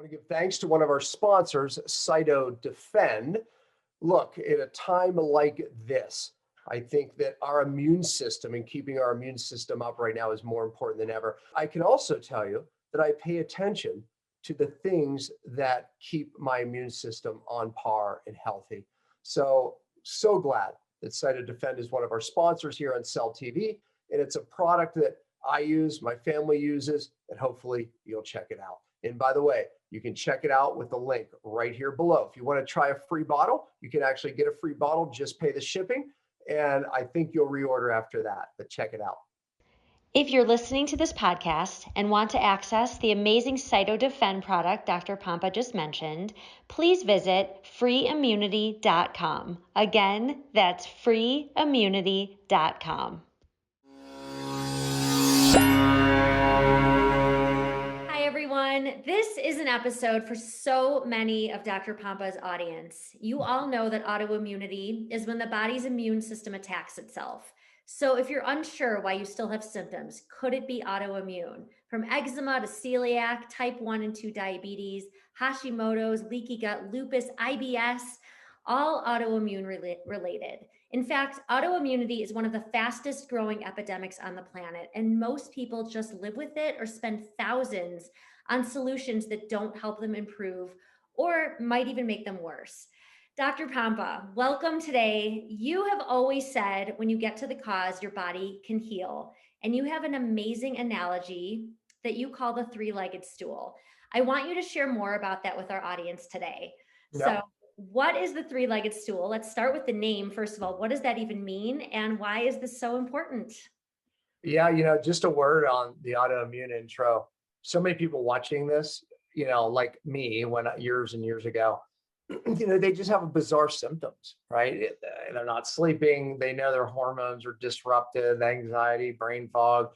want to give thanks to one of our sponsors, CytoDefend. Look, at a time like this, I think that our immune system and keeping our immune system up right now is more important than ever. I can also tell you that I pay attention to the things that keep my immune system on par and healthy. So glad that CytoDefend is one of our sponsors here on Cell TV, and it's a product that I use, my family uses, and hopefully you'll check it out. And by the way, you can check it out with the link right here below. If you want to try a free bottle, you can actually get a free bottle, just pay the shipping. And I think you'll reorder after that, but check it out. If you're listening to this podcast and want to access the amazing CytoDefend product Dr. Pompa just mentioned, please visit freeimmunity.com. Again, that's freeimmunity.com. Hi, everyone. This is an episode for so many of Dr. Pompa's audience. You all know that autoimmunity is when the body's immune system attacks itself. So if you're unsure why you still have symptoms, could it be autoimmune? From eczema to celiac, type 1 and 2 diabetes, hashimotos, leaky gut, lupus, IBS, all autoimmune related. In fact, autoimmunity is one of the fastest growing epidemics on the planet, and most people just live with it or spend thousands on solutions that don't help them improve or might even make them worse. Dr. Pompa, welcome today. You have always said when you get to the cause, your body can heal. And you have an amazing analogy that you call the three-legged stool. I want you to share more about that with our audience today. Yep. So what is the three-legged stool? Let's start with the name. First of all, what does that even mean? And why is this so important? Yeah, just a word on the autoimmune intro. So many people watching this, like me, when years and years ago, they just have bizarre symptoms, right? They're not sleeping. They know their hormones are disrupted, anxiety, brain fog,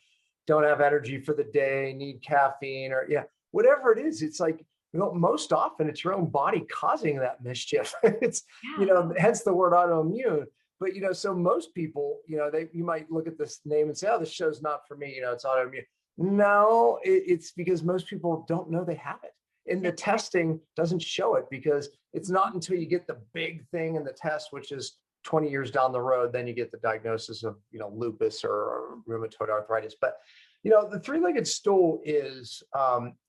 don't have energy for the day, need caffeine, or whatever it is. It's like, most often it's your own body causing that mischief. It's, hence the word autoimmune. But, so most people, you might look at this name and say, oh, this show's not for me. It's autoimmune. No, it's because most people don't know they have it. And the testing doesn't show it because it's not until you get the big thing in the test, which is 20 years down the road, then you get the diagnosis of, lupus or rheumatoid arthritis. But, the three-legged stool is,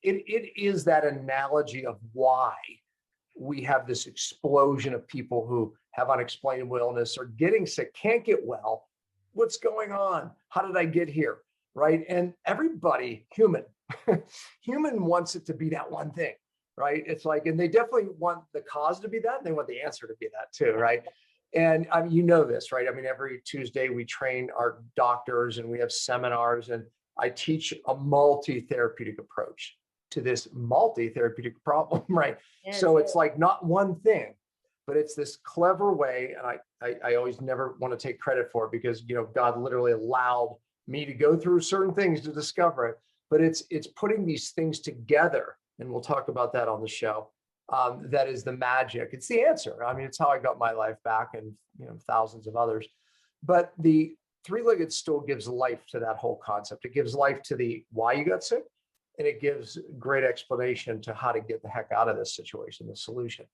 it is that analogy of why we have this explosion of people who have unexplainable illness or getting sick, can't get well. What's going on? How did I get here? Right? And everybody, human wants it to be that one thing, right? It's like, and they definitely want the cause to be that, and they want the answer to be that too, right? And I mean, this, right? I mean, every Tuesday we train our doctors and we have seminars, and I teach a multi-therapeutic approach to this multi-therapeutic problem, right? Yes. So it's like not one thing, but it's this clever way. And I always never want to take credit for it because, God literally allowed me to go through certain things to discover it. But it's putting these things together, and we'll talk about that on the show. That is the magic. It's the answer. I mean, it's how I got my life back, and thousands of others. But the three-legged stool gives life to that whole concept. It gives life to the why you got sick, and it gives great explanation to how to get the heck out of this situation, the solution.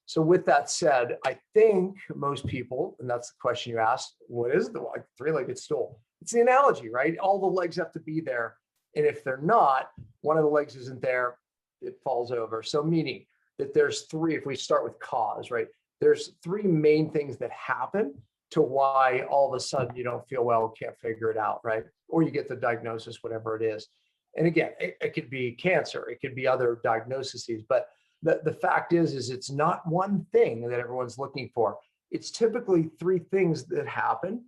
So with that said, I think most people, and that's the question you asked, what is the three-legged stool? It's the analogy, right? All the legs have to be there. And if they're not, one of the legs isn't there, it falls over. So meaning that there's three, if we start with cause, right? There's three main things that happen to why all of a sudden you don't feel well, can't figure it out, right? Or you get the diagnosis, whatever it is. And again, it could be cancer, it could be other diagnoses, but the fact is it's not one thing that everyone's looking for. It's typically three things that happen.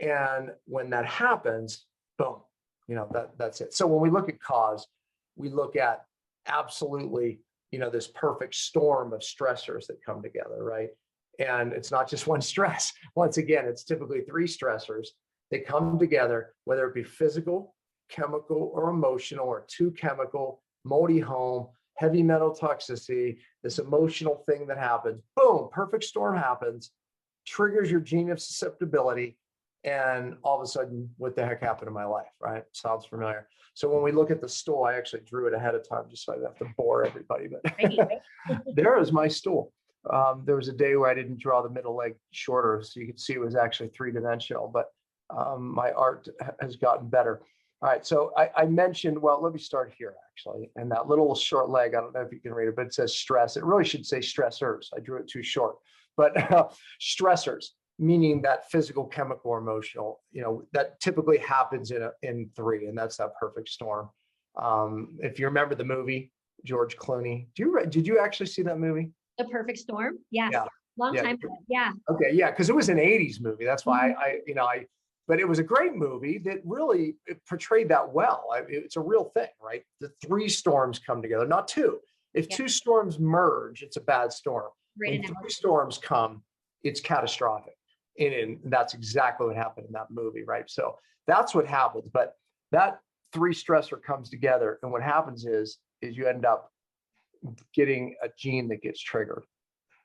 And when that happens, boom, that's it. So when we look at cause, we look at absolutely, this perfect storm of stressors that come together, right? And it's not just one stress. Once again, it's typically three stressors that come together, whether it be physical, chemical, or emotional, or two chemical, moldy home, heavy metal toxicity, this emotional thing that happens, boom, perfect storm happens, triggers your gene of susceptibility, And all of a sudden, what the heck happened in my life, right? Sounds familiar. So when we look at the stool, I actually drew it ahead of time just so I didn't have to bore everybody. But there is my stool. There was a day where I didn't draw the middle leg shorter, so you could see it was actually three-dimensional, but my art has gotten better. All right, so I mentioned, well, let me start here actually. And that little short leg, I don't know if you can read it, but it says stress. It really should say stressors. I drew it too short, but stressors, meaning that physical, chemical, or emotional, that typically happens in three, and that's that perfect storm. If you remember the movie, George Clooney, did you actually see that movie? The Perfect Storm? Yes. Yeah. Long time ago. Yeah. Okay, yeah, because it was an 80s movie. That's why but it was a great movie that really portrayed that well. It's a real thing, right? The three storms come together, not two. If two storms merge, it's a bad storm. When three storms come, it's catastrophic. And that's exactly what happened in that movie, right? So that's what happens. But that three stressor comes together, and what happens is you end up getting a gene that gets triggered.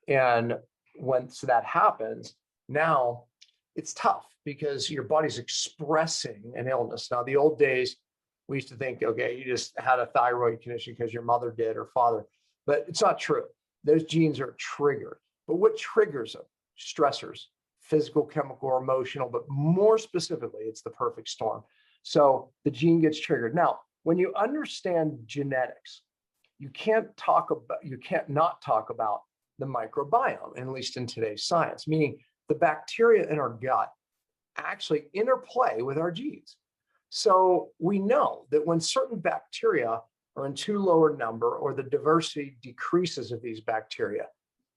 And once that happens, now it's tough because your body's expressing an illness. Now, the old days, we used to think, okay, you just had a thyroid condition because your mother did or father, but it's not true. Those genes are triggered. But what triggers them? Stressors, physical, chemical, or emotional, but more specifically, it's the perfect storm. So the gene gets triggered. Now, when you understand genetics, you can't not talk about the microbiome, at least in today's science, meaning the bacteria in our gut actually interplay with our genes. So we know that when certain bacteria are in too low a number, or the diversity decreases of these bacteria,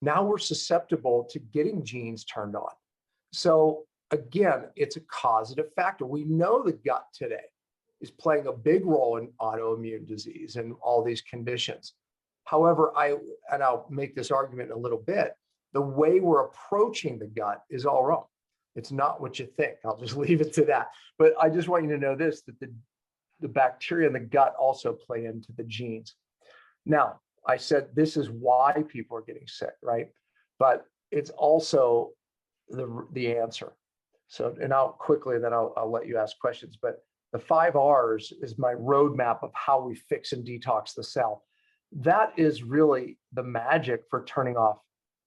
now we're susceptible to getting genes turned on. So again, it's a causative factor. We know the gut today is playing a big role in autoimmune disease and all these conditions. However, I'll make this argument in a little bit, the way we're approaching the gut is all wrong. It's not what you think. I'll just leave it to that. But I just want you to know this, that the bacteria in the gut also play into the genes. Now, I said this is why people are getting sick, right? But it's also the answer. So, and I'll quickly, then I'll let you ask questions, but the 5 R's is my roadmap of how we fix and detox the cell. That is really the magic for turning off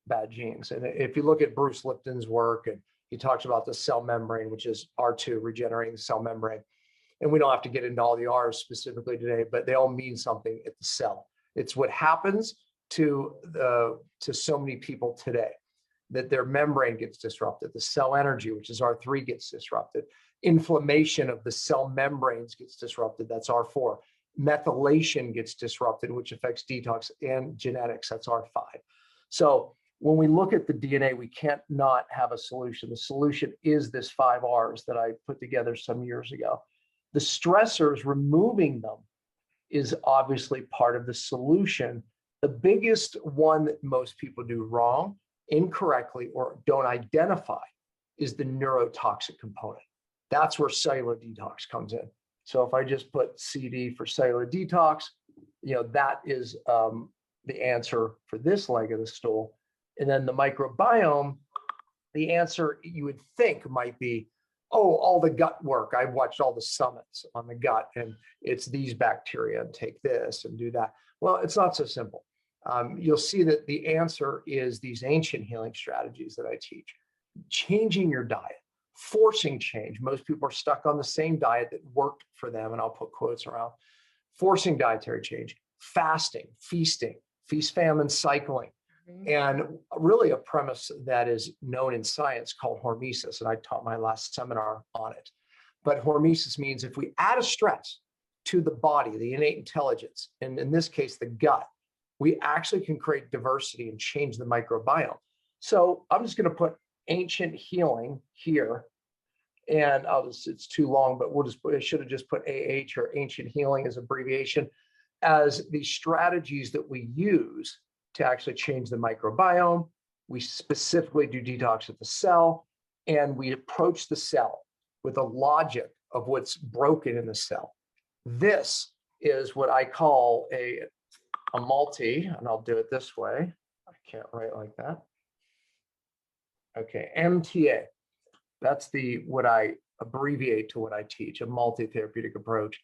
bad genes. And if you look at Bruce Lipton's work, and he talks about the cell membrane, which is R2, regenerating the cell membrane. And we don't have to get into all the R's specifically today, but they all mean something at the cell. It's what happens to so many people today, that their membrane gets disrupted. The cell energy, which is R3, gets disrupted. Inflammation of the cell membranes gets disrupted. That's R4. Methylation gets disrupted, which affects detox, and genetics. That's R5. So when we look at the DNA, we can't not have a solution. The solution is this 5 R's that I put together some years ago. The stressors, removing them, is obviously part of the solution. The biggest one that most people do wrong, incorrectly, or don't identify is the neurotoxic component. That's where cellular detox comes in. So if I just put CD for cellular detox, that is the answer for this leg of the stool. And then the microbiome, the answer you would think might be, oh, all the gut work. I've watched all the summits on the gut, and it's these bacteria, and take this and do that. Well, it's not so simple. You'll see that the answer is these ancient healing strategies that I teach. Changing your diet, forcing change. Most people are stuck on the same diet that worked for them, and I'll put quotes around. Forcing dietary change, fasting, feasting, feast, famine, cycling. And really a premise that is known in science called hormesis. And I taught my last seminar on it. But hormesis means if we add a stress to the body, the innate intelligence, and in this case, the gut, we actually can create diversity and change the microbiome. So I'm just going to put ancient healing here. And it's too long, but I should have just put AH, or ancient healing, as abbreviation, as the strategies that we use to actually change the microbiome. We specifically do detox at the cell, and we approach the cell with a logic of what's broken in the cell. This is what I call a multi, and I'll do it this way. I can't write like that. Okay, MTA. That's what I abbreviate to what I teach, a multi-therapeutic approach.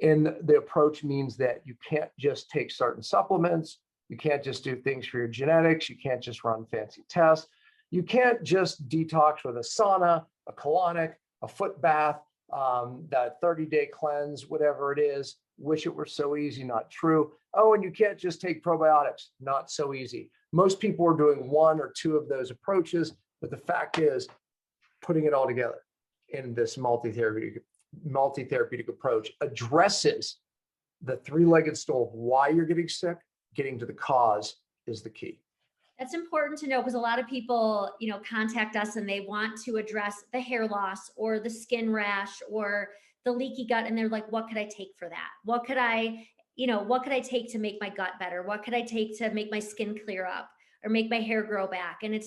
And the approach means that you can't just take certain supplements. You can't just do things for your genetics. You can't just run fancy tests. You can't just detox with a sauna, a colonic, a foot bath, that 30-day cleanse, whatever it is. Wish it were so easy, not true. Oh, and you can't just take probiotics, not so easy. Most people are doing one or two of those approaches, but the fact is, putting it all together in this multi-therapeutic approach addresses the three-legged stool of why you're getting sick. Getting to the cause is the key. That's important to know, because a lot of people, contact us and they want to address the hair loss or the skin rash or the leaky gut. And they're like, what could I take for that? What could I take to make my gut better? What could I take to make my skin clear up or make my hair grow back? And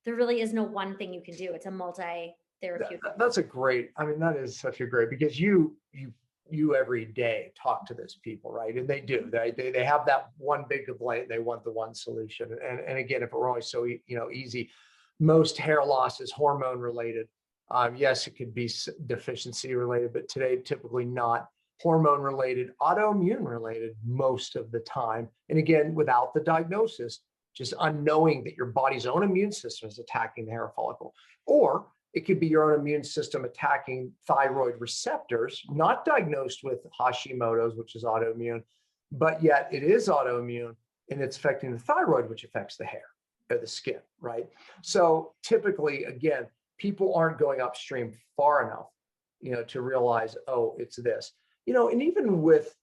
there really is no one thing you can do. It's a multi-therapeutic. That is such a great, because you every day talk to those people, right? And they do, they have that one big complaint. They want the one solution. And again, if it were only so, easy, most hair loss is hormone related. Yes, it could be deficiency related, but today, typically not hormone related, autoimmune related most of the time. And again, without the diagnosis, just unknowing that your body's own immune system is attacking the hair follicle. Or it could be your own immune system attacking thyroid receptors, not diagnosed with hashimotos, which is autoimmune, but yet it is autoimmune and it's affecting the thyroid, which affects the hair or the skin, right? So typically, again, people aren't going upstream far enough, to realize, oh, it's this, and even with,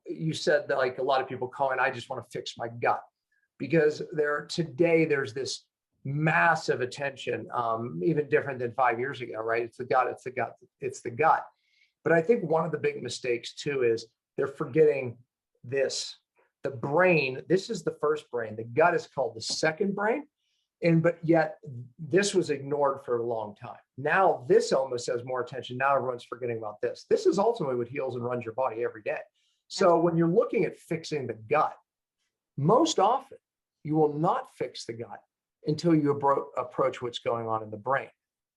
you said that like a lot of people call in, I just want to fix my gut, because there's this massive attention, even different than 5 years ago, right? It's the gut. But I think one of the big mistakes too is they're forgetting this. The brain, this is the first brain. The gut is called the second brain. But yet this was ignored for a long time. Now this almost has more attention. Now everyone's forgetting about this. This is ultimately what heals and runs your body every day. So when you're looking at fixing the gut, most often you will not fix the gut until you approach what's going on in the brain.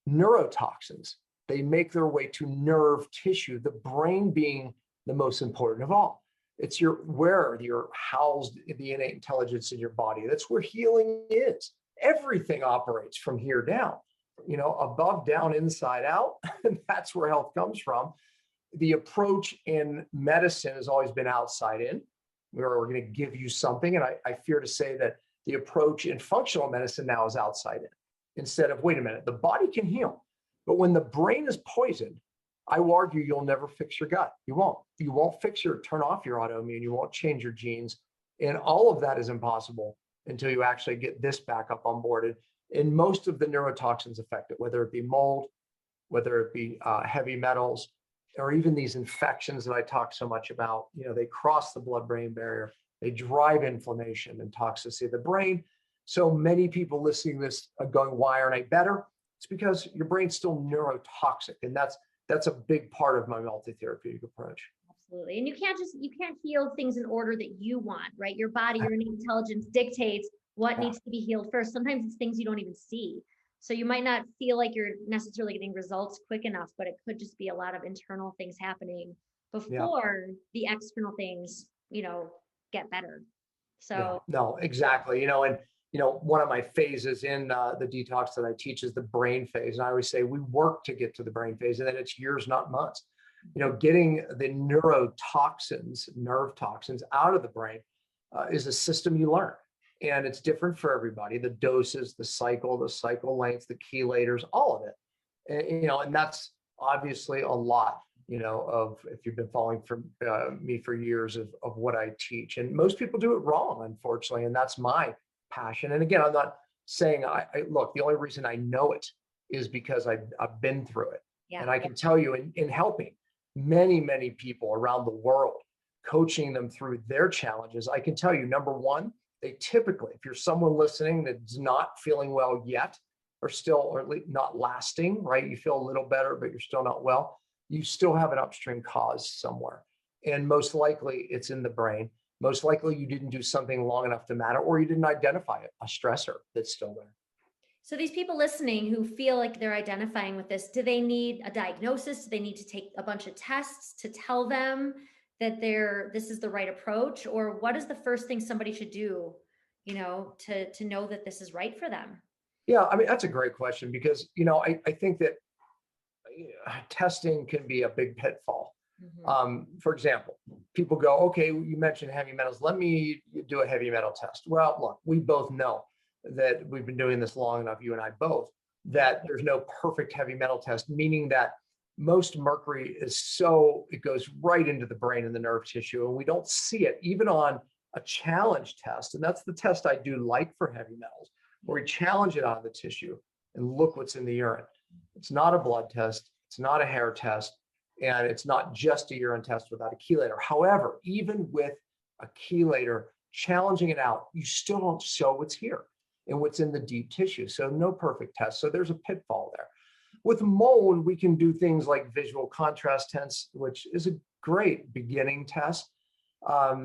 Neurotoxins, they make their way to nerve tissue, the brain being the most important of all. It's where you're housed, the innate intelligence in your body. That's where healing is. Everything operates from here down, above, down, inside out. And that's where health comes from. The approach in medicine has always been outside in, where we're going to give you something. And I fear to say that the approach in functional medicine now is outside in, instead of, wait a minute, the body can heal. But when the brain is poisoned, I will argue you'll never fix your gut. You won't turn off your autoimmune. You won't change your genes. And all of that is impossible until you actually get this back up on board. And most of the neurotoxins affect it, whether it be mold, whether it be heavy metals, or even these infections that I talk so much about. They cross the blood-brain barrier. They drive inflammation and toxicity of the brain. So many people listening to this are going, why aren't I better? It's because your brain's still neurotoxic. And that's a big part of my multi-therapeutic approach. Absolutely. And you can't heal things in order that you want, right? Your body, your innate intelligence dictates what needs to be healed first. Sometimes it's things you don't even see. So you might not feel like you're necessarily getting results quick enough, but it could just be a lot of internal things happening before the external things, get better. So no, exactly. And one of my phases in the detox that I teach is the brain phase. And I always say we work to get to the brain phase, and then it's years, not months. Getting the neurotoxins, nerve toxins out of the brain is a system you learn. And it's different for everybody. The doses, the cycle lengths, the chelators, all of it. And that's obviously a lot, of, if you've been following me for years, of what I teach. And most people do it wrong, unfortunately. And that's my passion. And again, I'm not saying look, the only reason I know it is because I've been through it. Yeah. And I can tell you in helping many, many people around the world, coaching them through their challenges, I can tell you, number one, they typically, if you're someone listening that's not feeling well yet, or at least not lasting, right? You feel a little better, but you're still not well. You still have an upstream cause somewhere. And most likely it's in the brain. Most likely you didn't do something long enough to matter, or you didn't identify it, a stressor that's still there. So these people listening who feel like they're identifying with this, do they need a diagnosis? Do they need to take a bunch of tests to tell them that this is the right approach? Or what is the first thing somebody should do, to know that this is right for them? Yeah, I mean, that's a great question because, I think that testing can be a big pitfall. For example, people go, okay, you mentioned heavy metals. Let me do a heavy metal test. Well, look, we both know that we've been doing this long enough, you and I both, that there's no perfect heavy metal test, meaning that most mercury it goes right into the brain and the nerve tissue, and we don't see it even on a challenge test. And that's the test I do like for heavy metals, where we challenge it on the tissue and look what's in the urine. It's not a blood test. It's not a hair test. And it's not just a urine test without a chelator. However, even with a chelator, challenging it out, you still don't show what's here and what's in the deep tissue. So no perfect test. So there's a pitfall there. With mold, we can do things like visual contrast tests, which is a great beginning test.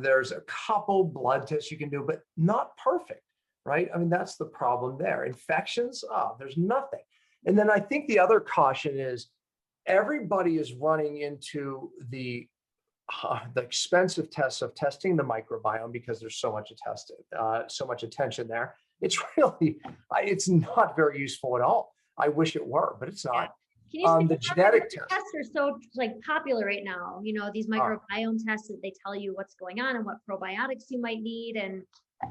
There's a couple blood tests you can do, but not perfect, right? I mean, that's the problem there. Infections, there's nothing. And then I think the other caution is everybody is running into the expensive tests of testing the microbiome because there's so much so much attention there. It's not very useful at all. I wish it were, but it's not. Can you The genetic tests are so popular right now? These microbiome tests that they tell you what's going on and what probiotics you might need, and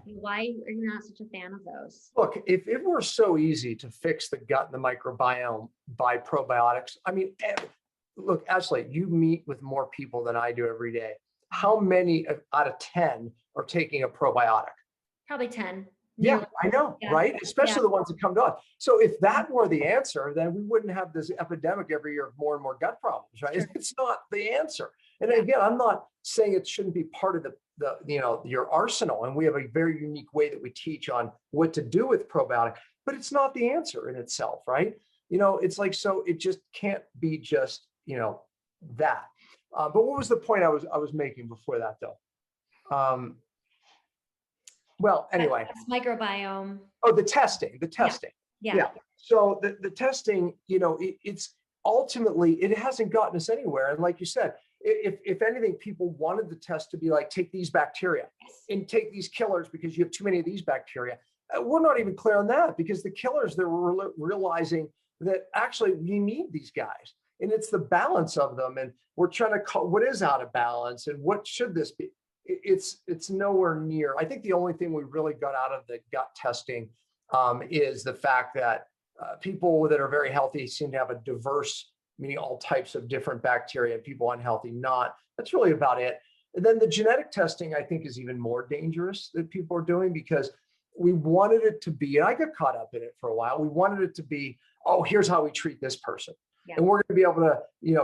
why are you not such a fan of those? Look, if it were so easy to fix the gut and the microbiome by probiotics, I mean, look, Ashley, you meet with more people than I do every day. How many out of 10 are taking a probiotic? Probably 10. Yeah, I know, right? Especially the ones that come to us. So if that were the answer, then we wouldn't have this epidemic every year of more and more gut problems, right? Sure. It's not the answer. And again, I'm not saying it shouldn't be part of your arsenal. And we have a very unique way that we teach on what to do with probiotic, but it's not the answer in itself, right? It's like, so it just can't be just, that. But what was the point I was making before that though? Well, anyway. Microbiome. Oh, the testing. Yeah. So the testing, it's ultimately, it hasn't gotten us anywhere. And like you said, if anything, people wanted the test to be like, take these bacteria and take these killers because you have too many of these bacteria. We're not even clear on that because the killers, they're realizing that actually we need these guys and it's the balance of them. And we're trying to call what is out of balance and what should this be? It's nowhere near. I think the only thing we really got out of the gut testing is the fact that people that are very healthy seem to have a diverse, meaning all types of different bacteria, people unhealthy, not. That's really about it. And then the genetic testing, I think, is even more dangerous that people are doing because we wanted it to be, and I got caught up in it for a while, we wanted it to be, oh, here's how we treat this person. Yeah. And we're going to be able to,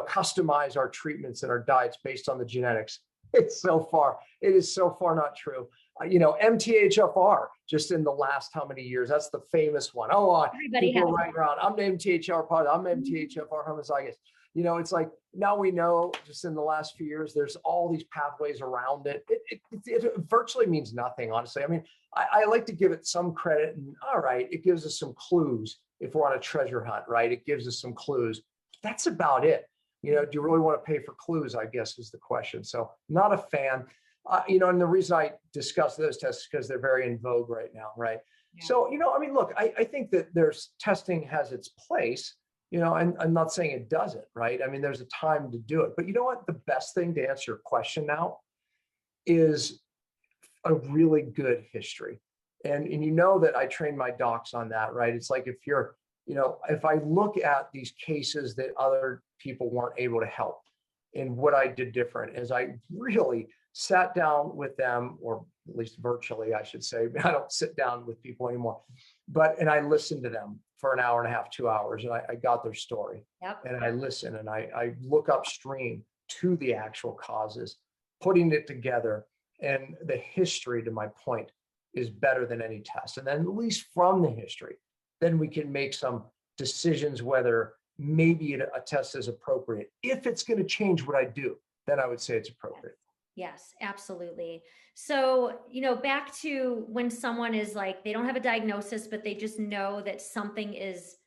customize our treatments and our diets based on the genetics. It is so far not true. MTHFR, just in the last how many years, that's the famous one. People running around, I'm the MTHFR positive, I'm MTHFR homozygous. It's like, now we know just in the last few years, there's all these pathways around it. It virtually means nothing, honestly. I mean, I like to give it some credit and all right, it gives us some clues if we're on a treasure hunt, right? It gives us some clues. That's about it. Do you really want to pay for clues, I guess, is the question. So not a fan, and the reason I discuss those tests is because they're very in vogue right now, right? Yeah. So, look, I think that testing has its place, and I'm not saying it doesn't, right? I mean, there's a time to do it. But you know what? The best thing to answer your question now is a really good history. And that I train my docs on that, right? It's like if I look at these cases that other people weren't able to help, and what I did different is I really sat down with them, or at least virtually, I should say. I don't sit down with people anymore, and I listened to them for an hour and a half, 2 hours, and I got their story. Yep. And I listen and I look upstream to the actual causes, putting it together, and the history, to my point, is better than any test. And then at least from the history, then we can make some decisions whether maybe a test is appropriate. If it's going to change what I do, then I would say it's appropriate. Yes, absolutely. So, back to when someone is like, they don't have a diagnosis, but they just know that something is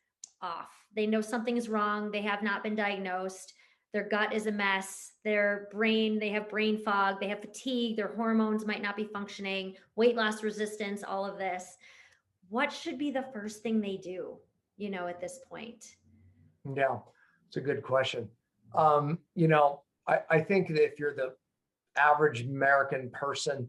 off. They know something is wrong. They have not been diagnosed. Their gut is a mess. Their brain, they have brain fog. They have fatigue. Their hormones might not be functioning, weight loss resistance, all of this. What should be the first thing they do, at this point? Yeah, it's a good question. I think that if you're the average American person,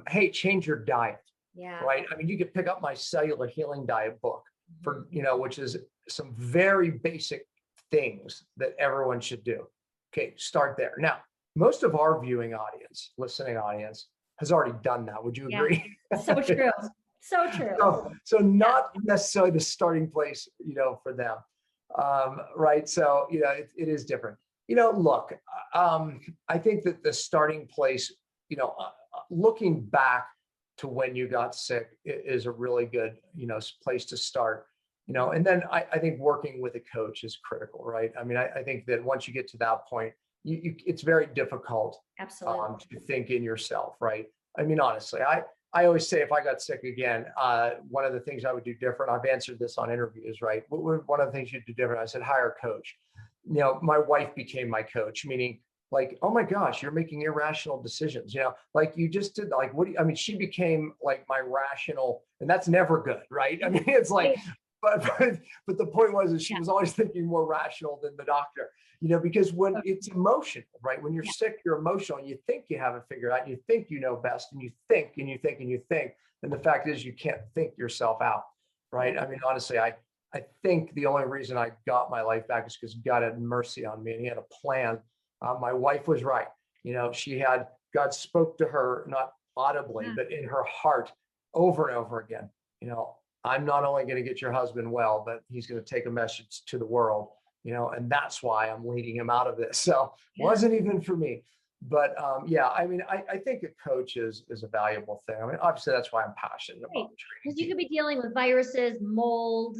hey, change your diet, Yeah. right? I mean, you could pick up my cellular healing diet book Mhm. for, which is some very basic things that everyone should do. Okay, start there. Now, most of our listening audience has already done that. Would you Yeah. agree? So true. So true. So not necessarily the starting place, for them. Right. So, it is different. Look, I think that the starting place, looking back to when you got sick is a really good, place to start, and then I think working with a coach is critical, right? I mean, I think that once you get to that point, it's very difficult Absolutely. to think in yourself, right? I mean, honestly, I always say if I got sick again, one of the things I would do different, I've answered this on interviews, right? One of the things you'd do different, I said, hire a coach. My wife became my coach, meaning like, oh my gosh, you're making irrational decisions, like you just did, like, she became like my rational, and that's never good, right? I mean, it's like, but the point was that she was always thinking more rational than the doctor, because when it's emotional, right? When you're sick, you're emotional and you think you have it figured out. You think you know best, and you think and you think and you think. And the fact is you can't think yourself out, right? I mean, honestly, I think the only reason I got my life back is because God had mercy on me and he had a plan. My wife was right. God spoke to her, not audibly, but in her heart over and over again. I'm not only going to get your husband well, but he's going to take a message to the world, and that's why I'm leading him out of this. So it wasn't even for me. But I mean, I think a coach is a valuable thing. I mean, obviously that's why I'm passionate about training. Because you could be dealing with viruses, mold,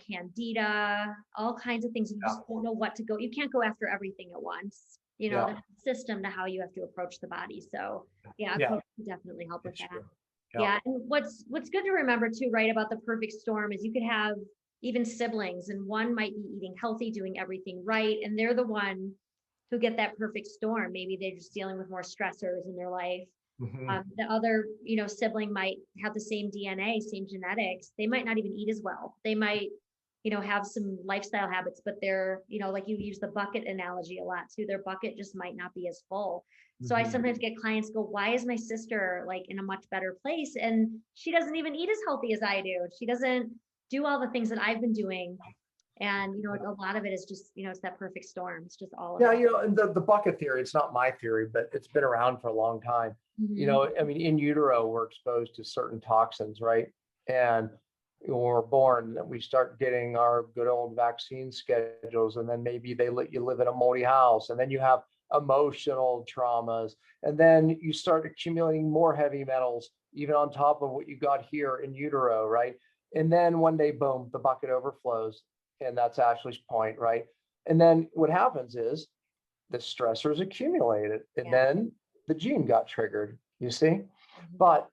candida, all kinds of things. You just don't know what to go. You can't go after everything at once. There's a system to how you have to approach the body. So a coach can definitely help with that. Yeah. And what's good to remember too, right, about the perfect storm is you could have even siblings, and one might be eating healthy, doing everything right, and they're the one who get that perfect storm. Maybe they're just dealing with more stressors in their life. The other, sibling might have the same DNA, same genetics. They might not even eat as well. They might, have some lifestyle habits, but they're, like you use the bucket analogy a lot too. Their bucket just might not be as full. So I sometimes get clients go, why is my sister like in a much better place? And she doesn't even eat as healthy as I do. She doesn't do all the things that I've been doing. And, a lot of it is just, it's that perfect storm. It's just all of it. And the bucket theory, it's not my theory, but it's been around for a long time. I mean, in utero, we're exposed to certain toxins, right? And when we're born, we start getting our good old vaccine schedules, and then maybe they let you live in a moldy house, and then you have emotional traumas, and then you start accumulating more heavy metals, even on top of what you got here in utero, right? And then one day, boom, the bucket overflows. And that's Ashley's point, right? And then what happens is the stressors accumulated, and then the gene got triggered, you see? But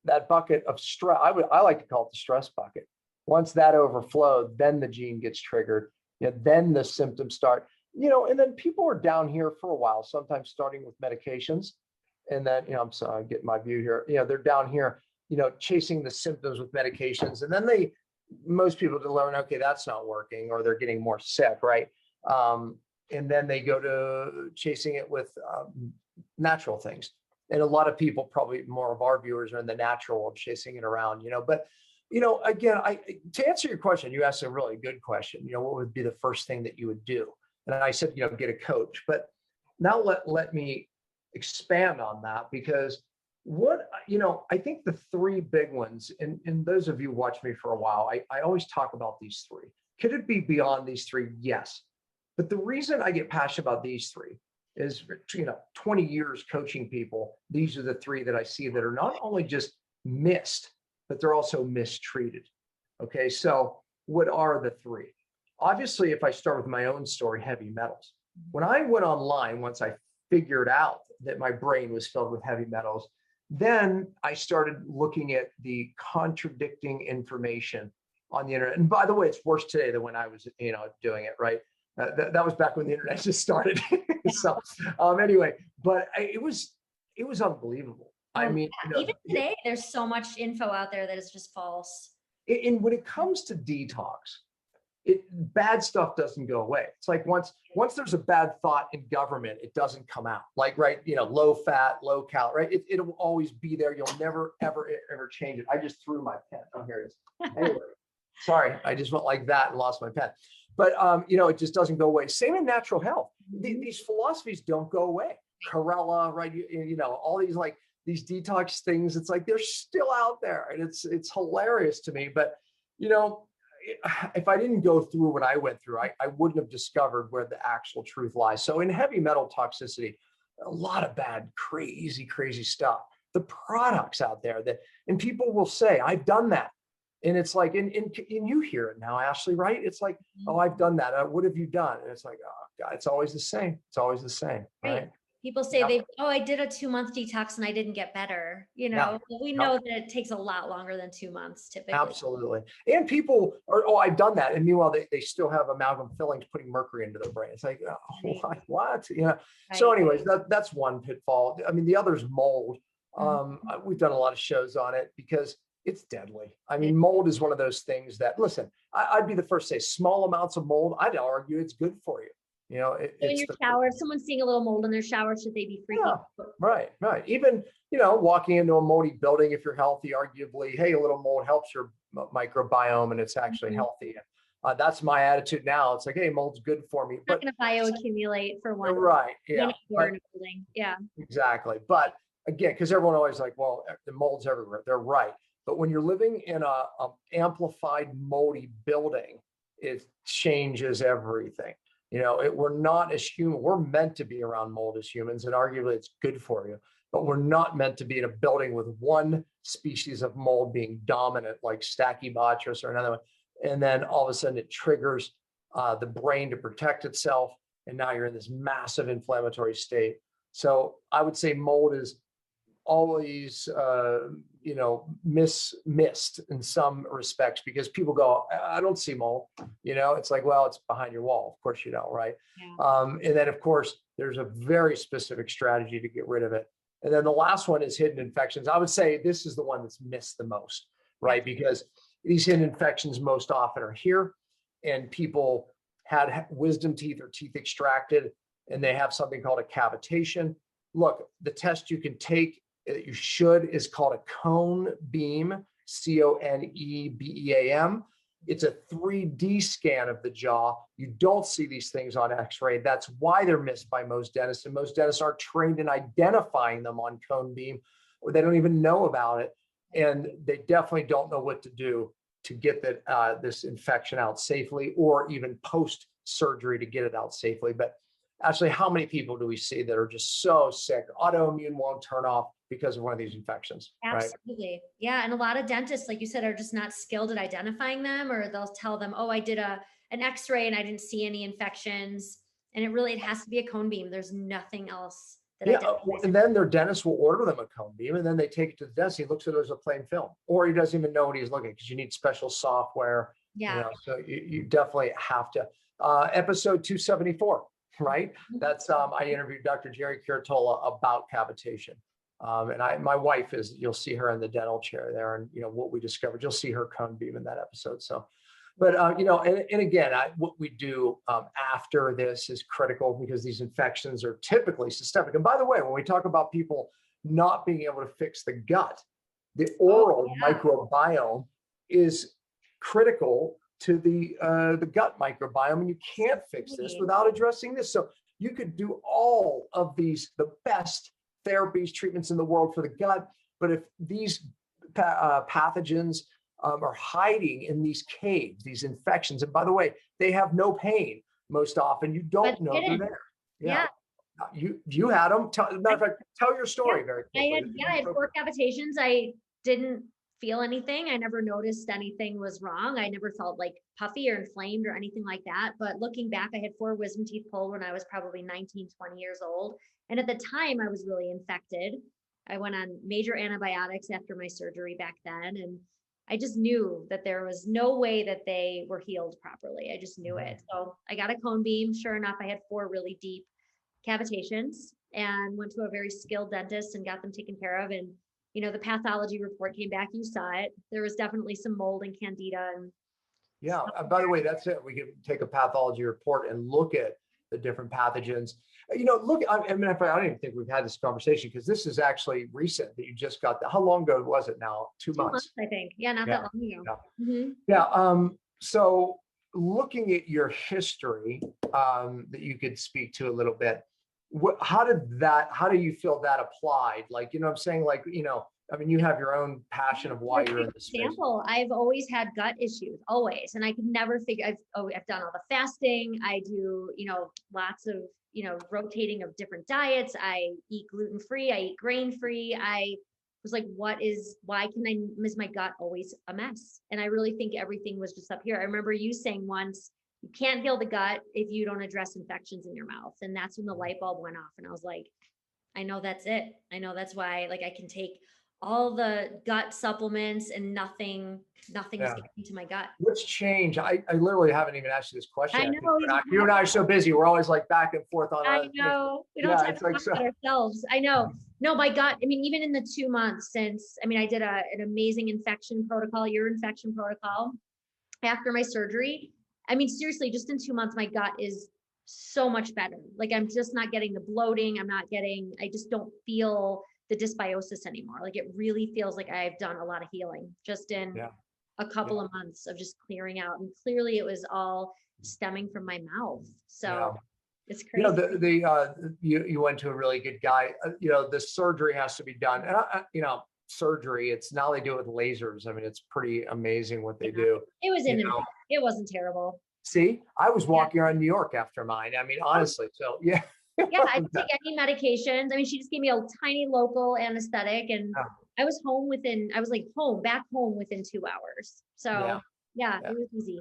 that bucket of stress, I like to call it the stress bucket. Once that overflowed, then the gene gets triggered. Then the symptoms start, and then people are down here for a while, sometimes starting with medications. And then, I'm sorry, I get my view here. They're down here, chasing the symptoms with medications. And then most people to learn, okay, that's not working, or they're getting more sick, right? And then they go to chasing it with natural things. And a lot of people, probably more of our viewers, are in the natural world, chasing it around, but, again, to answer your question, you asked a really good question, what would be the first thing that you would do? And I said, get a coach. But now let me expand on that, because I think the three big ones, and those of you who watch me for a while, I always talk about these three. Could it be beyond these three? Yes. But the reason I get passionate about these three is, 20 years coaching people, these are the three that I see that are not only just missed, but they're also mistreated. Okay, so what are the three? Obviously, if I start with my own story, heavy metals. When I went online, once I figured out that my brain was filled with heavy metals. Then I started looking at the contradicting information on the internet. And by the way, it's worse today than when I was, doing it, right? That was back when the internet just started. So anyway, but it was unbelievable. I mean, even today, there's so much info out there that is just false. And when it comes to detox, bad stuff doesn't go away. It's like once there's a bad thought in government, it doesn't come out. Like, right, low fat, low calorie, right? It'll always be there. You'll never, ever change it. I just threw my pen. Oh, here it is. Anyway, sorry, I just went like that and lost my pen. But it just doesn't go away. Same in natural health. These philosophies don't go away. Corella, right? All these these detox things. It's like they're still out there, and it's hilarious to me. But if I didn't go through what I went through, I wouldn't have discovered where the actual truth lies. So in heavy metal toxicity, a lot of bad, crazy stuff. The products out there and people will say, I've done that. And it's like, and you hear it now, Ashley, right? It's like, oh, I've done that. What have you done? And it's like, oh God, it's always the same. It's always the same, right? People say I did a 2-month detox and I didn't get better. We know that it takes a lot longer than 2 months typically. Absolutely. And people are, I've done that. And meanwhile, they still have amalgam fillings putting mercury into their brain. It's like, what? Right. So anyways, that's one pitfall. I mean, the other is mold. We've done a lot of shows on it because it's deadly. I mean, mold is one of those things that, listen, I'd be the first to say small amounts of mold, I'd argue it's good for you. In your shower, if someone's seeing a little mold in their shower, should they be freaking out? Right. Even, walking into a moldy building, if you're healthy, arguably, hey, a little mold helps your microbiome and it's actually healthy. That's my attitude now. It's like, hey, mold's good for me. It's not going to bioaccumulate for one. Right. Yeah. Building. Yeah. Exactly. But again, because everyone always like, well, the mold's everywhere. They're right. But when you're living in a amplified moldy building, it changes everything. We're not as human. We're meant to be around mold as humans, and arguably it's good for you. But we're not meant to be in a building with one species of mold being dominant, like Stachybotrys or another one. And then all of a sudden it triggers the brain to protect itself. And now you're in this massive inflammatory state. So I would say mold is always, missed in some respects because people go, I don't see mold. It's like, well, it's behind your wall. Of course, right? Yeah. And then, of course, there's a very specific strategy to get rid of it. And then the last one is hidden infections. I would say this is the one that's missed the most, right? Because these hidden infections most often are here, and people had wisdom teeth or teeth extracted, and they have something called a cavitation. Look, the test you can take that you should is called a cone beam, CONEBEAM. It's a 3D scan of the jaw. You don't see these things on X-ray. That's why they're missed by most dentists. And most dentists aren't trained in identifying them on cone beam, or they don't even know about it. And they definitely don't know what to do to get this infection out safely, or even post-surgery to get it out safely. But actually, how many people do we see that are just so sick? Autoimmune won't turn off because of one of these infections. Absolutely. Right? Yeah. And a lot of dentists, like you said, are just not skilled at identifying them, or they'll tell them, I did an X-ray and I didn't see any infections. And it has to be a cone beam. There's nothing else. And then their dentist will order them a cone beam, and then they take it to the dentist. He looks at it as a plain film, or he doesn't even know what he's looking at because you need special software. Yeah. So you definitely have to. Episode 274, right? That's I interviewed Dr. Jerry Curatola about cavitation. And my wife you'll see her in the dental chair there, and what we discovered, you'll see her cone beam in that episode. So, but and again, what we do after this is critical because these infections are typically systemic. And by the way, when we talk about people not being able to fix the gut, the oral microbiome is critical to the gut microbiome, and you can't fix this without addressing this. So you could do all of the best therapies, treatments in the world for the gut, but if these pathogens are hiding in these caves, these infections, and by the way, they have no pain most often. You don't know they're there. Yeah. You had them. Matter of fact, tell your story very quickly. I had 4 cavitations. I didn't feel anything. I never noticed anything was wrong. I never felt like puffy or inflamed or anything like that. But looking back, I had 4 wisdom teeth pulled when I was probably 19, 20 years old. And at the time I was really infected. I went on major antibiotics after my surgery back then. And I just knew that there was no way that they were healed properly. I just knew it. So I got a cone beam. Sure enough, I had 4 really deep cavitations and went to a very skilled dentist and got them taken care of. And, you know, the pathology report came back. You saw it. There was definitely some mold and candida. And Yeah. By the way, that's it. We can take a pathology report and look at the different pathogens. You know, look, I mean, I don't even think we've had this conversation because this is actually recent that you just got that. How long ago was it now? 2 months? I think. Yeah, not that long ago. Yeah. Mm-hmm. Yeah. So looking at your history that you could speak to a little bit, how do you feel that applied? Like, you know what I'm saying? Like, you know, I mean, you have your own passion of why you're in this space. Example, I've always had gut issues, always. And I could never figure, I've done all the fasting. I do, you know, lots of, you know, rotating of different diets. I eat gluten-free, I eat grain-free. I was like, why is my gut always a mess? And I really think everything was just up here. I remember you saying once, you can't heal the gut if you don't address infections in your mouth. And that's when the light bulb went off. And I was like, I know that's it. I know that's why, like, I can take all the gut supplements and nothing is getting to my gut. What's changed? I literally haven't even asked you this question. I know. You and I are so busy. We're always like back and forth on. I know. We don't have to talk about ourselves. I know. No, my gut. I mean, even in the 2 months since, I mean, I did an amazing infection protocol, ear infection protocol after my surgery. I mean, seriously, just in 2 months, my gut is so much better. Like, I'm just not getting the bloating. I just don't feel the dysbiosis anymore. Like, it really feels like I've done a lot of healing just in a couple of months of just clearing out. And clearly it was all stemming from my mouth. So it's crazy. You know, you went to a really good guy. You know, the surgery has to be done. And you know, surgery, it's now they do it with lasers. I mean, it's pretty amazing what they do. It was it wasn't terrible. See, I was walking around New York after mine. I mean, honestly, so yeah. Yeah, I didn't take any medications. I mean, she just gave me a tiny local anesthetic, and I was back home within 2 hours. So it was easy.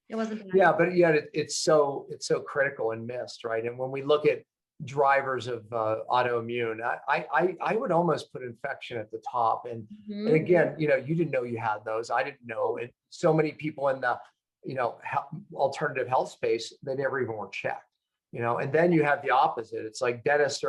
It wasn't bad. Yeah, but yet it's so critical and missed, right? And when we look at drivers of autoimmune, I would almost put infection at the top. And again, you know, you didn't know you had those. I didn't know. And so many people in the, you know, alternative health space, they never even were checked. You know, and then you have the opposite. It's like dentists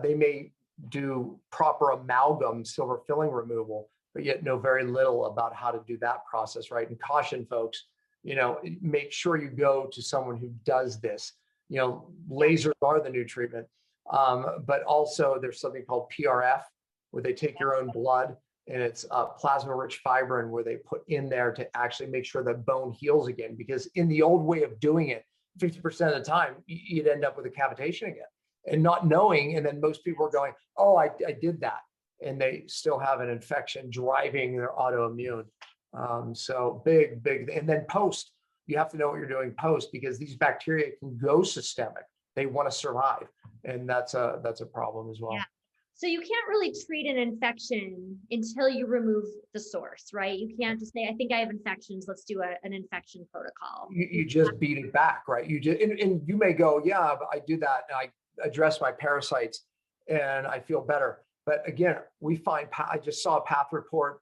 they may do proper amalgam silver filling removal, but yet know very little about how to do that process, right? And caution folks, you know, make sure you go to someone who does this. You know, lasers are the new treatment, but also there's something called PRF, where they take your own blood, and it's plasma-rich fibrin, where they put in there to actually make sure that bone heals again. Because in the old way of doing it, 50% of the time, you'd end up with a cavitation again and not knowing. And then most people are going, oh, I did that. And they still have an infection driving their autoimmune. So big. And then post, you have to know what you're doing post, because these bacteria can go systemic. They want to survive. And that's a problem as well. Yeah. So you can't really treat an infection until you remove the source, right? You can't just say, I think I have infections, let's do an infection protocol. You just beat it back, right? You just, and you may go, yeah, but I do that, and I address my parasites and I feel better. But again, we find, I just saw a path report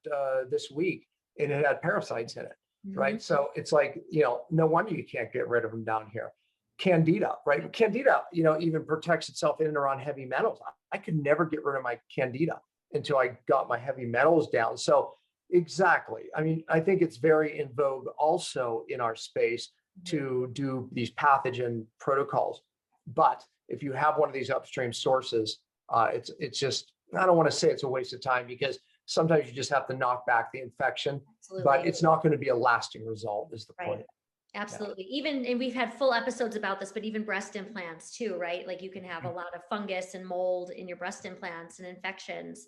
this week, and it had parasites in it, right? So it's like, you know, no wonder you can't get rid of them down here. Candida, right? Candida, you know, even protects itself in and around heavy metals. I could never get rid of my candida until I got my heavy metals down. So exactly. I mean, I think it's very in vogue also in our space to do these pathogen protocols. But if you have one of these upstream sources, it's just, I don't want to say it's a waste of time, because sometimes you just have to knock back the infection. Absolutely. But it's not going to be a lasting result, is the point. Absolutely. Even, and we've had full episodes about this, but even breast implants too, right? Like, you can have a lot of fungus and mold in your breast implants and infections.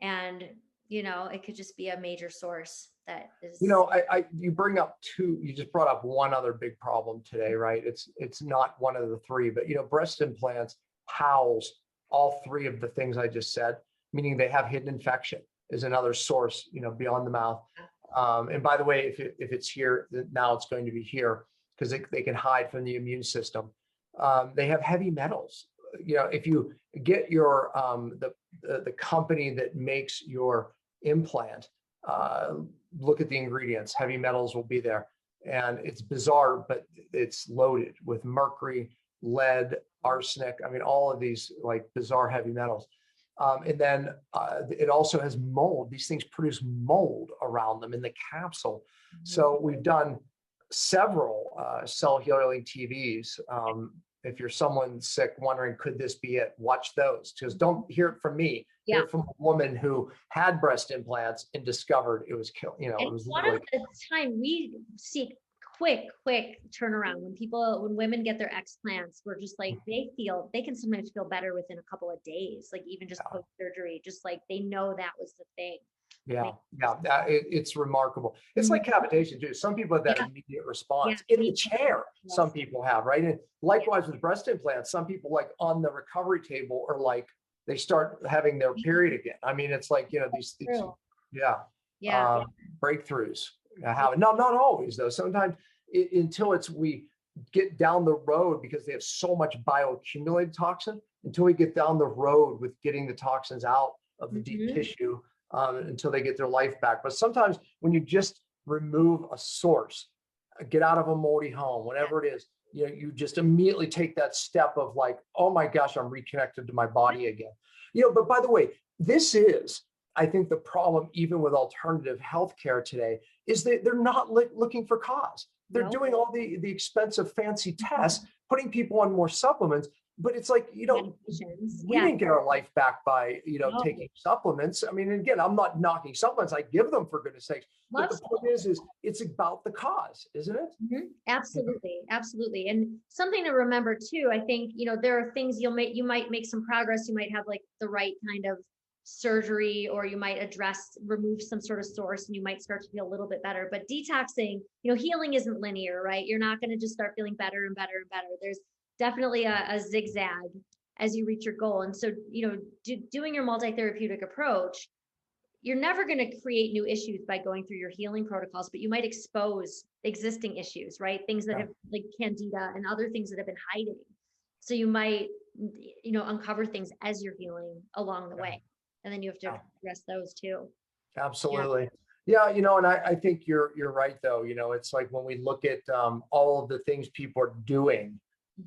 And, you know, it could just be a major source that is. You know, you just brought up one other big problem today, right? It's not one of the three, but, you know, breast implants house all three of the things I just said, meaning they have hidden infection. is another source, beyond the mouth. And by the way, if it's here, now it's going to be here because they can hide from the immune system. They have heavy metals. If you get your the company that makes your implant, look at the ingredients. Heavy metals will be there, and it's bizarre, but it's loaded with mercury, lead, arsenic. I mean, all of these like bizarre heavy metals. And then it also has mold. These things produce mold around them in the capsule. So we've done several cell healing TVs. If you're someone sick wondering, could this be it? Watch those, because don't hear it from me. Yeah. Hear it from a woman who had breast implants and discovered it was And it was one of the time we see quick turnaround when women get their explants, we're just like, they can sometimes feel better within a couple of days, like even just post surgery, just like they know that was the thing. It's remarkable. It's like cavitation too. Some people have that immediate response in the chair. Some people have, right? And likewise with breast implants, some people like on the recovery table or like they start having their period again. I mean, it's like, these breakthroughs happen. No, not always though. Sometimes until we get down the road, because they have so much bioaccumulated toxin, until we get down the road with getting the toxins out of the deep tissue, until they get their life back. But sometimes when you just remove a source, get out of a moldy home, whatever it is, you just immediately take that step of like, oh my gosh, I'm reconnected to my body again. But by the way, this is, I think, the problem even with alternative healthcare today is that they're not looking for cause. They're doing all the expensive fancy tests, putting people on more supplements. But it's like, we didn't get our life back by, taking supplements. I mean, again, I'm not knocking supplements. I give them for goodness sakes. But the point is it's about the cause, isn't it? Absolutely. Absolutely. And something to remember too, I think, there are things you might make some progress. You might have like the right kind of surgery, or you might remove some sort of source, and you might start to feel a little bit better. But detoxing, healing isn't linear, right? You're not going to just start feeling better and better and better. There's definitely a zigzag as you reach your goal. And so, doing your multi-therapeutic approach, you're never going to create new issues by going through your healing protocols, but you might expose existing issues, right? Things that have like candida and other things that have been hiding. So you might, uncover things as you're healing along the way. And then you have to address those too. Absolutely. Yeah, and I think you're right though. It's like when we look at all of the things people are doing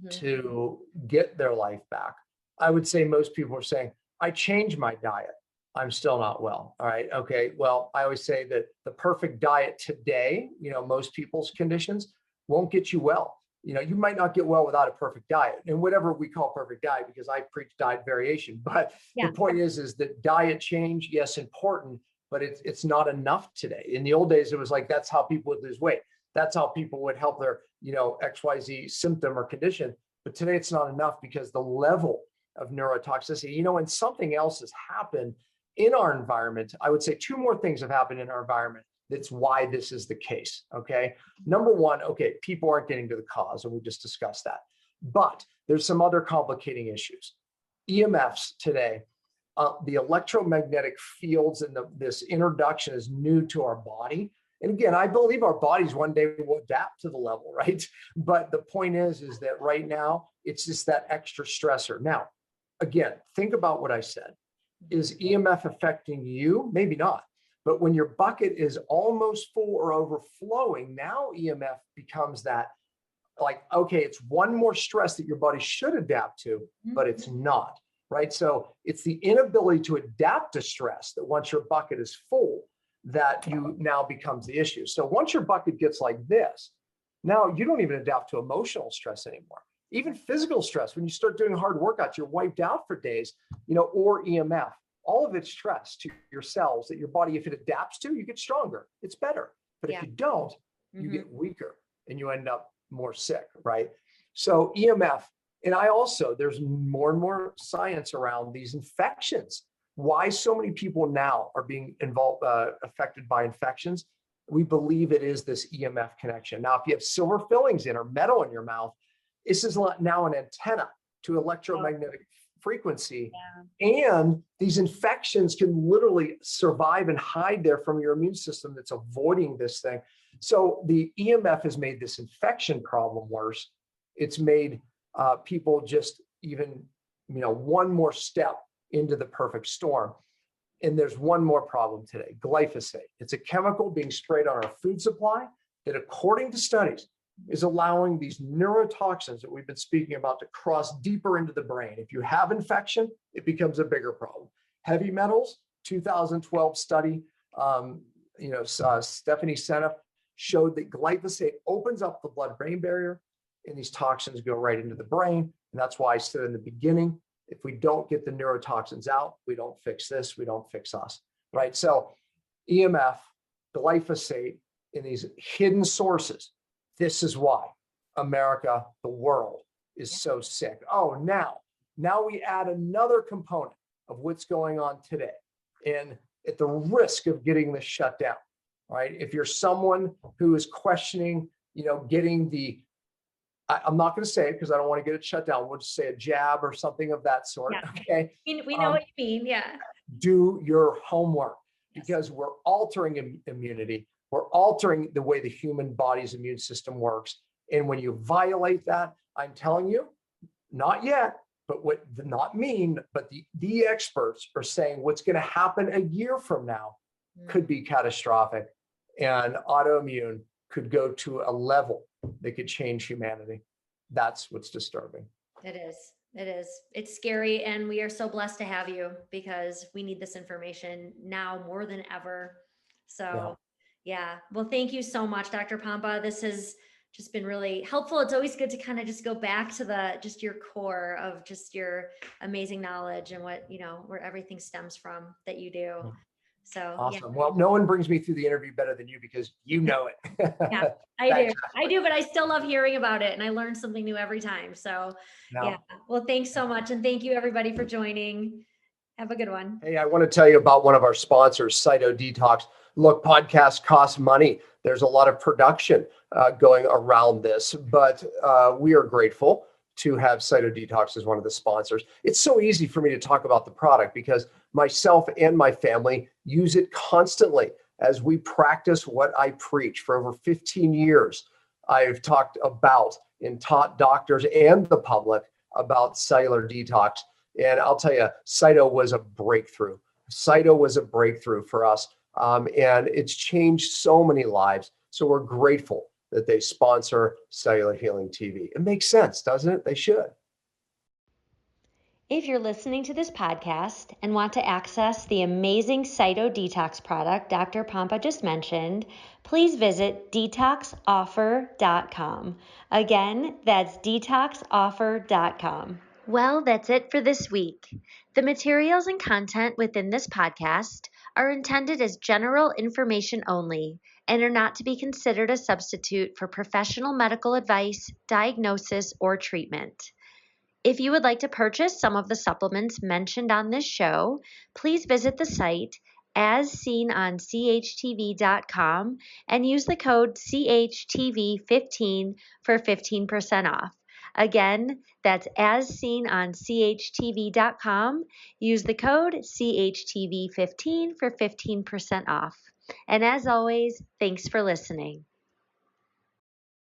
to get their life back, I would say most people are saying, I changed my diet, I'm still not well. All right. Okay. Well, I always say that the perfect diet today, most people's conditions won't get you well. You might not get well without a perfect diet, and whatever we call perfect diet, because I preach diet variation. But the point is that diet change, yes, important, but it's not enough today. In the old days, it was like, that's how people would lose weight. That's how people would help their, XYZ symptom or condition. But today it's not enough because the level of neurotoxicity, and something else has happened in our environment. I would say two more things have happened in our environment. That's why this is the case. Okay. Number one, people aren't getting to the cause, and we just discussed that. But there's some other complicating issues. EMFs today, the electromagnetic fields and this introduction is new to our body. And again, I believe our bodies one day will adapt to the level, right? But the point is that right now, it's just that extra stressor. Now, again, think about what I said. Is EMF affecting you? Maybe not. But when your bucket is almost full or overflowing, now EMF becomes that like, okay, it's one more stress that your body should adapt to, but it's not, right? So it's the inability to adapt to stress that once your bucket is full, that you now becomes the issue. So once your bucket gets like this, now you don't even adapt to emotional stress anymore. Even physical stress, when you start doing hard workouts, you're wiped out for days, or EMF. All of it's stress to your cells that your body, if it adapts to, you get stronger. It's better. But if you don't, you get weaker and you end up more sick, right? So EMF, and there's more and more science around these infections. Why so many people now are being affected by infections? We believe it is this EMF connection. Now, if you have silver fillings or metal in your mouth, this is now an antenna to electromagnetic frequency. And these infections can literally survive and hide there from your immune system that's avoiding this thing. So the EMF has made this infection problem worse. It's made people just even, one more step into the perfect storm. And there's one more problem today, glyphosate. It's a chemical being sprayed on our food supply that, according to studies, is allowing these neurotoxins that we've been speaking about to cross deeper into the brain. If you have infection, it becomes a bigger problem. Heavy metals, 2012 study, Stephanie Seneff showed that glyphosate opens up the blood-brain barrier and these toxins go right into the brain. And that's why I said in the beginning, if we don't get the neurotoxins out, we don't fix this, we don't fix us, right? So EMF, glyphosate, in these hidden sources, this is why America, the world, is so sick. Oh, now we add another component of what's going on today. And at the risk of getting this shut down, right? If you're someone who is questioning, getting the, I'm not going to say it because I don't want to get it shut down. We'll just say a jab or something of that sort. Yeah. Okay. We know what you mean. Yeah. Do your homework, because we're altering immunity. We're altering the way the human body's immune system works. And when you violate that, I'm telling you, not yet, but the experts are saying what's going to happen a year from now could be catastrophic. And autoimmune could go to a level that could change humanity. That's what's disturbing. It is. It is. It's scary. And we are so blessed to have you because we need this information now more than ever. So yeah. Well, thank you so much, Dr. Pompa. This has just been really helpful. It's always good to kind of just go back to just your core of just your amazing knowledge and what, where everything stems from that you do. So awesome. Yeah. Well, no one brings me through the interview better than you because you know it. Yeah, I do, but I still love hearing about it and I learn something new every time. So yeah. Well, thanks so much. And thank you everybody for joining. Have a good one. Hey, I want to tell you about one of our sponsors, Cyto Detox. Look, podcasts cost money. There's a lot of production going around this, but we are grateful to have Cyto Detox as one of the sponsors. It's so easy for me to talk about the product because myself and my family use it constantly as we practice what I preach. For over 15 years, I've talked about and taught doctors and the public about cellular detox. And I'll tell you, Cyto was a breakthrough. Cyto was a breakthrough for us. And it's changed so many lives. So we're grateful that they sponsor Cellular Healing TV. It makes sense, doesn't it? They should. If you're listening to this podcast and want to access the amazing Cyto Detox product Dr. Pompa just mentioned, please visit detoxoffer.com. Again, that's detoxoffer.com. Well, that's it for this week. The materials and content within this podcast are intended as general information only and are not to be considered a substitute for professional medical advice, diagnosis, or treatment. If you would like to purchase some of the supplements mentioned on this show, please visit the site as seen on CHTV.com and use the code CHTV15 for 15% off. Again, that's as seen on CHTV.com. Use the code CHTV15 for 15% off. And as always, thanks for listening.